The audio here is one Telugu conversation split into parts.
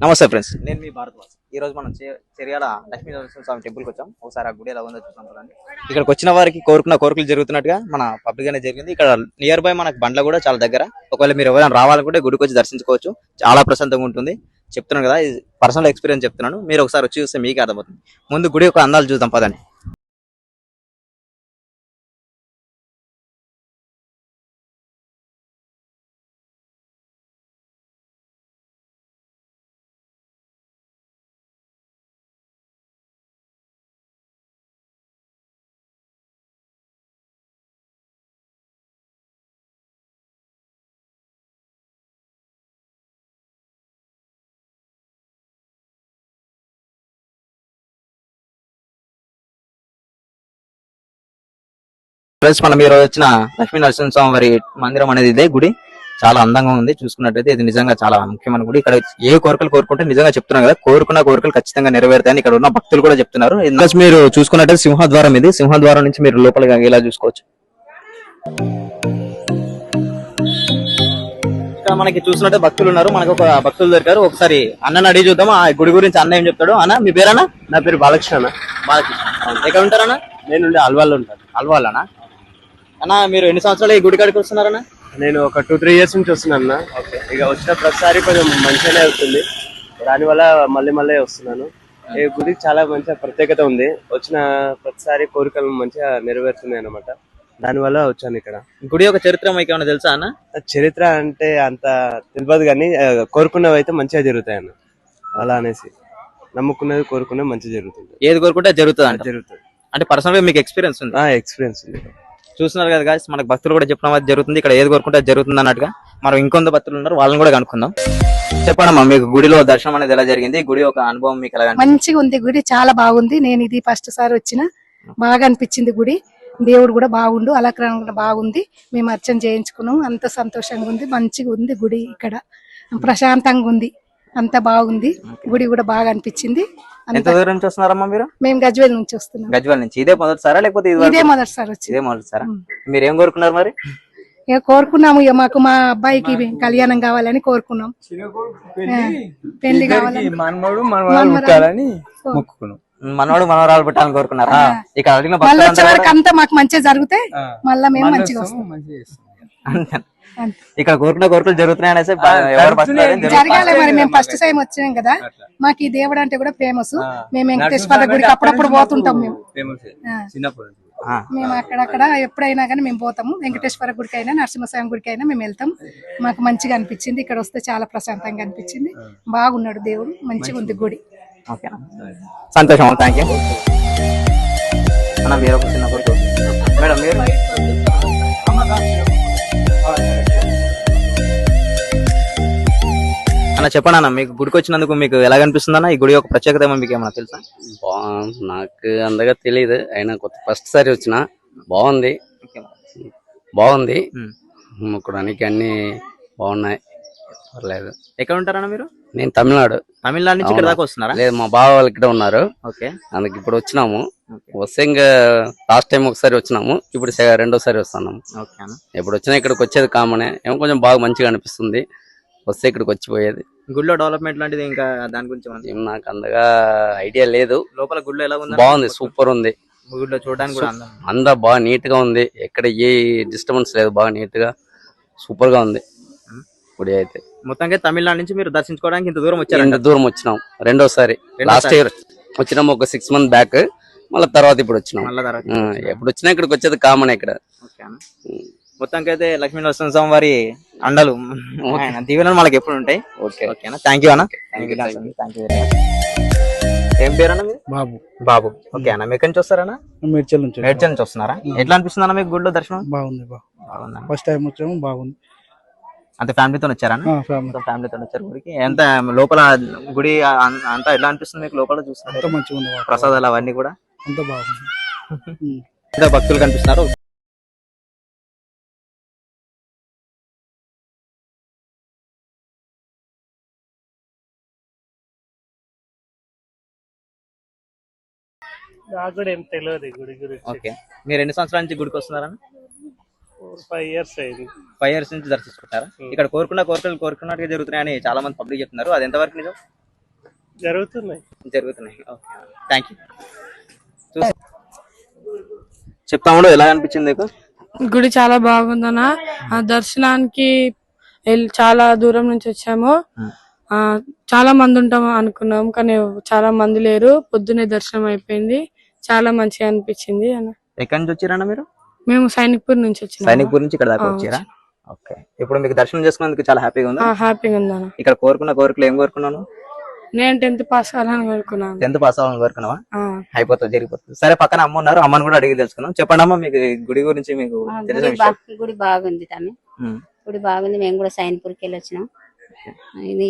నమస్తే ఫ్రెండ్స్, నేను మీ భారద్వాజ్. ఈ రోజు మనం చెర్యాల లక్ష్మీ నరసింహస్వామి టెంపుల్కి వచ్చాం. ఒకసారి ఆ గుడి ఎలా ఉందో చూద్దాం కదండి. ఇక్కడికి వచ్చిన వారికి కోరుకున్న కోరికలు జరుగుతున్నట్టుగా మన పబ్లిక్ అనేది జరిగింది. ఇక్కడ నియర్ బై మనకు బండ్ల కూడా చాలా దగ్గర. ఒకవేళ మీరు ఎవరైనా రావాలనుకుంటే గుడికి వచ్చి దర్శించుకోవచ్చు. చాలా ప్రశాంతంగా ఉంటుంది. చెప్తున్నాను కదా, ఇది పర్సనల్ ఎక్స్పీరియన్స్ చెప్తున్నాను. మీరు ఒకసారి వచ్చి చూస్తే మీకు అర్థమవుతుంది. ముందు గుడి యొక్క అందాలు చూద్దాం పదండి. ఫ్రెండ్స్, మనం ఈ రోజు వచ్చిన లక్ష్మీ నరసింహస్వామి వారి మందిరం అనేది ఇదే గుడి. చాలా అందంగా ఉంది. చూసుకున్నట్టయితే ఇది నిజంగా చాలా ముఖ్యమైన గుడి. ఇక్కడ ఏ కోరికలు కోరుకుంటే నిజంగా చెప్తున్నాను కదా, కోరుకున్న కోరికలు ఖచ్చితంగా నెరవేరుతాయని ఇక్కడ ఉన్న భక్తులు కూడా చెప్తున్నారు. మీరు చూసుకున్నట్టయితే సింహద్వారం ఇది. సింహద్వారం నుంచి మీరు లోపలికి ఇలా చూసుకోవచ్చు. ఇక్కడ మనకి చూసినట్టే భక్తులు ఉన్నారు. మనకు ఒక భక్తులు దొరికారు. ఒకసారి అన్నని అడిగి చూద్దాం ఆ గుడి గురించి. అన్న ఏం చెప్తాడు. అన్న మీ పేరన్నా? నా పేరు బాలకృష్ణ అన్న. బాలకృష్ణ. ఎక్కడ ఉంటారన్నా? నేను అల్వాల్లో ఉంటాను. అల్వాలనా? అన్న మీరు ఎన్ని సంవత్సరాలు ఈ గుడి కాడికి వస్తున్నారన్నా? నేను ఒక 2-3 ఇయర్స్ నుంచి వస్తున్నాను అన్న. ఇక వచ్చిన ప్రతిసారి కొంచెం మంచిగానే అవుతుంది. దానివల్ల మళ్ళీ వస్తున్నాను. ఈ గుడికి చాలా మంచిగా ప్రత్యేకత ఉంది. వచ్చిన ప్రతిసారి కోరికలు మంచిగా నెరవేరుతున్నాయి అన్నమాట. దానివల్ల వచ్చాను ఇక్కడ. గుడి యొక్క చరిత్ర మీకు ఏమైనా తెలుసా అన్న? చరిత్ర అంటే అంత తెలియదు కానీ కోరుకున్నవి అయితే మంచిగా జరుగుతాయి అన్న. అలా అనేసి నమ్ముకున్నది కోరుకున్నది మంచిగా జరుగుతుంది. ఏది కోరుకుంటే జరుగుతుంది. జరుగుతుంది అంటే పర్సనల్ గా మీకు ఎక్స్పీరియన్స్ ఉంది? ఎక్స్పీరియన్స్ ఉంది. చూస్తున్నారు కదా గాయ్స్, మనకు భక్తులు కూడా చెప్పడం అది జరుగుతుంది. ఇక్కడ ఏది కోరుకుంటే జరుగుతుంది అన్నట్టుగా. మనం ఇంకొంత భక్తులు ఉన్నారు, వాళ్ళని కూడా కనుక్కుందాం. చెప్పండమ్మా, మీకు గుడిలో దర్శనం అనేది ఎలా జరిగింది? గుడి ఒక అనుభవం మీకు ఎలా? మంచిగా ఉంది గుడి, చాలా బాగుంది. నేను ఇది ఫస్ట్ సారి వచ్చిన, బాగా అనిపించింది గుడి. దేవుడు కూడా బాగుండు, అలంకరణ కూడా బాగుంది. మేము అర్చన చేయించుకున్నాం, అంత సంతోషంగా ఉంది. మంచిగా ఉంది గుడి, ఇక్కడ ప్రశాంతంగా ఉంది, అంత బాగుంది. గుడి కూడా బాగా అనిపించింది. ఎంత దూరం నుంచి వస్తున్నారమ్మా మీరు? మేము గజ్వేల్ నుంచి వస్తున్నాం. గజ్వేల్ నుంచి. ఇదే మొదటిసారా లేకపోతే ఇదే మొదటిసారి వచ్చింది? ఇదే మొదటిసారా. మీరు ఏం కోరుకున్నారు మరి? కోరుకున్నాము మాకు మా అబ్బాయికి కళ్యాణం కావాలని కోరుకున్నాం. పెళ్లి కావాలని, మనవడు మనవరాలు పెట్టాలని కోరుకున్నారా? ఇక్కడ అడిగిన మళ్ళీ వచ్చే వరకు అంతా మాకు మంచిగా జరిగితే మళ్ళీ మేము మంచిగా వస్తాం. ఇక్కడ కోరుకున్న కోరికలు జరుగుతున్నాయి అనేసి జరగాలి మరి. మేము ఫస్ట్ టైం వచ్చినాం కదా, మాకు ఈ దేవుడు అంటే కూడా ఫేమస్. మేము వెంకటేశ్వర గుడికి అప్పుడప్పుడు పోతుంటాం. మేము అక్కడక్కడ ఎప్పుడైనా కానీ మేము పోతాము. వెంకటేశ్వర గుడికి అయినా నరసింహస్వామి గుడికి అయినా మేము వెళ్తాం. మాకు మంచిగా అనిపించింది. ఇక్కడ వస్తే చాలా ప్రశాంతంగా అనిపించింది. బాగున్నాడు దేవుడు, మంచిగా ఉంది గుడి. సంతోషం. థ్యాంక్ యూ అన్న. మీరు ఒక చిన్న కోరిక మేడం, మీరు అన్న చెప్పండి అన్న, మీకు గుడికి వచ్చినందుకు మీకు ఎలా అనిపిస్తుంది అన్న? ఈ గుడి యొక్క ప్రత్యేకత ఏమో మీకు ఏమన్నా తెలుసా? నాకు అందగా తెలియదు, అయినా కొత్త ఫస్ట్ సారి వచ్చిన. బాగుంది మొక్కడానికి, అన్ని బాగున్నాయి, పర్లేదు. ఎక్కడ ఉంటారన్న మీరు? నేను తమిళనాడు నుంచి ఇక్కడ దాకా వస్తున్నారా? లేదు, మా బావ వాళ్ళు ఇక్కడ ఉన్నారు. ఓకే, అందుకు ఇప్పుడు వచ్చినాము. వస్తే ఇంకా లాస్ట్ టైం ఒకసారి వచ్చినాము, ఇప్పుడు రెండోసారి వస్తున్నాము. ఎప్పుడు వచ్చినా ఇక్కడికి వచ్చేది కామనే. ఏమో కొంచెం బాగా మంచిగా అనిపిస్తుంది వస్తే ఇక్కడికి వచ్చిపోయేది. గుడిలో డెవలప్మెంట్ లాంటిది ఇంకా దాని గురించి నాకు అంతగా ఐడియా లేదు. లోపల గుడిలో ఎలా ఉంది? బాగుంది, సూపర్ ఉంది. గుడిలో చూడడానికి కూడా అంతా బాగా నీట్ గా ఉంది. ఎక్కడ ఏ డిస్టర్బెన్స్ లేదు, బాగా నీట్ గా సూపర్ గా ఉంది గుడి అయితే. మొత్తంగా తమిళనాడు నుంచి మీరు దర్శించుకోవడానికి ఇంత దూరం వచ్చారు? ఇంత దూరం వచ్చినాం రెండోసారి. లాస్ట్ ఇయర్ వచ్చినాము ఒక 6 months బ్యాక్, మళ్ళీ తర్వాత ఇప్పుడు వచ్చినాం. ఎప్పుడు వచ్చినా ఇక్కడికి వచ్చేది కామన్ ఇక్కడ. మొత్తానికి అయితే లక్ష్మీ నరసింహస్వామి వారి అండలు దీవెనలు మనకి ఎప్పుడు ఉంటాయి. ఓకేనా, థ్యాంక్ యూ అన్న. ఏం పేరు అన్న మీరు? బాబు. బాబు. ఓకే అన్న, మీ ఎక్కడి నుంచి వస్తారన్నా? మేడ్చల్ నుంచి వస్తున్నారా? ఎట్లా అనిపిస్తుంది అన్న మీకు గుడిలో దర్శనం? బాగుంది. ఫస్ట్ టైం వచ్చాము, బాగుంది. అంటే ఫ్యామిలీతో వచ్చారా? ఫ్యామిలీతో వచ్చారు గుడికి. ఎంత లోపల గుడి అంతా ఎట్లా అనిపిస్తుంది మీకు లోపల చూస్తున్నారు? మంచిగా ఉంది, ప్రసాదాలు అవన్నీ కూడా అంత బాగుంది. ఇంకా భక్తులు కనిపిస్తున్నారు. నాకు కూడా ఏం తెలియదు గుడి గురించి. ఓకే, మీరు ఎన్ని సంవత్సరాల నుంచి గుడికి వస్తున్నారని? 5 years అయింది. 5 years నుంచి దర్శించుకుంటారా? ఇక్కడ కోరుకున్నట్టుగా జరుగుతున్నాయని చాలా మంది పబ్లిక్ చెప్తున్నారు. అది ఎంతవరకు నిజం? జరుగుతున్నాయి. జరుగుతున్నాయి. Okay, thank you. చెప్తాము, ఎలా అనిపించింది నీకు? గుడి చాలా బాగుందన్న. ఆ దర్శనానికి చాలా దూరం నుంచి వచ్చాము. ఆ చాలా మంది ఉంటాం అనుకున్నాం, కానీ చాలా మంది లేరు. పొద్దునే దర్శనం అయిపోయింది, చాలా మంచిగా అనిపించింది అన్న. ఎక్కడి నుంచి వచ్చారన్న మీరు? మేము సైనిక్పూర్ నుంచి వచ్చినాము. సైనిక్పూర్ నుంచి ఇక్కడ దాకా వచ్చారా? ఓకే, ఇప్పుడు మీకు దర్శనం చేసుకున్నందుకు చాలా హ్యాపీగా ఉందా? హ్యాపీగా ఉందన్న. ఇక్కడ కోరుకున్న కోరికలు ఏం కోరుకున్నాను? నేను 10th పాస్ అవ్వాలని కోరుకున్నాను. 10th పాస్ అవ్వాలని కోరుకున్నావా? ఆ, అయిపోతుంది, జరిగిపోతుంది. సరే, పక్కన అమ్మ ఉన్నారు, అమ్మని కూడా అడిగి తెలుసుకున్నాం. చెప్పండి అమ్మ, మీకు ఈ గుడి గురించి మీకు తెలిసిన విషయం. గుడి బాగుంది తమ్మి. గుడి బాగుంది. మేము కూడా సైన్పూర్కి వెళ్ళి వచ్చినాం.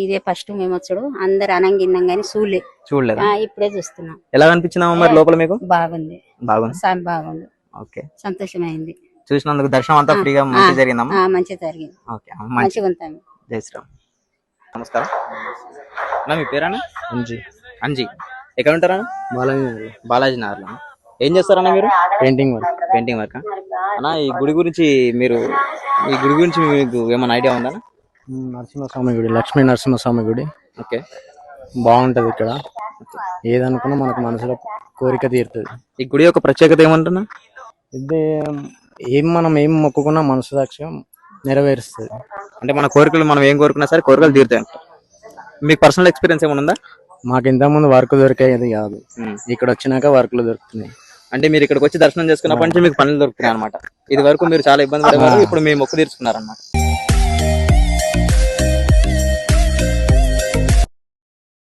ఇదే ఫస్ట్ మేము వచ్చాడు. అందరు అనంగిన్నాం గానీ చూడలేదు, ఇప్పుడే చూస్తున్నాం. ఎలా అనిపించినాము మరి లోపల మీకు? బాగుంది, బాగుంది, బాగుంది. ఓకే, సంతోషమైంది. చూసినందుకు. దర్శనం అంతా ఫ్రీగా మంచిగా జరిగిందమ్మా? మంచిగా జరిగింది. ఓకే, మంచిగా ఉంటాం. జై శ్రీరామ్. నమస్కారం అన్న, మీ పేరన్నా? అంజీ. ఎక్కడ ఉంటారా? బాలాజీ నగర్లో. ఏం చేస్తారన్నా మీరు? పెయింటింగ్ పెయింటింగ్ వర్క్ అన్న. ఈ గుడి గురించి మీకు ఏమైనా ఐడియా ఉందా? నరసింహస్వామి గుడి, లక్ష్మీ నరసింహస్వామి గుడి. ఓకే, బాగుంటది. ఇక్కడ ఏదనుకున్నా మనకు మనసులో కోరిక తీరుతుంది. ఈ గుడి యొక్క ప్రత్యేకత ఏమంటున్నా? ఇది మనం ఏం మొక్కుకున్నా మనసు సాక్ష్యం నెరవేరుస్తుంది. అంటే మన కోరికలు, మనం ఏం కోరుకున్నా సరే కోరికలు తీరుతాయి అంట. మీకు పర్సనల్ ఎక్స్పీరియన్స్ ఏమైనా ఉందా? మాకు ఇంతకుముందు వర్క్ దొరికేది కాదు, ఇక్కడ వచ్చినాక వర్క్లు దొరుకుతున్నాయి. అంటే మీరు ఇక్కడికి వచ్చి దర్శనం చేసుకున్నప్పటి నుంచి మీకు పనులు దొరుకుతున్నాయి అనమాట. ఇది వరకు మీరు చాలా ఇబ్బంది పడేవారు, ఇప్పుడు మీ మొక్కు తీర్చుకున్నారన్నమాట.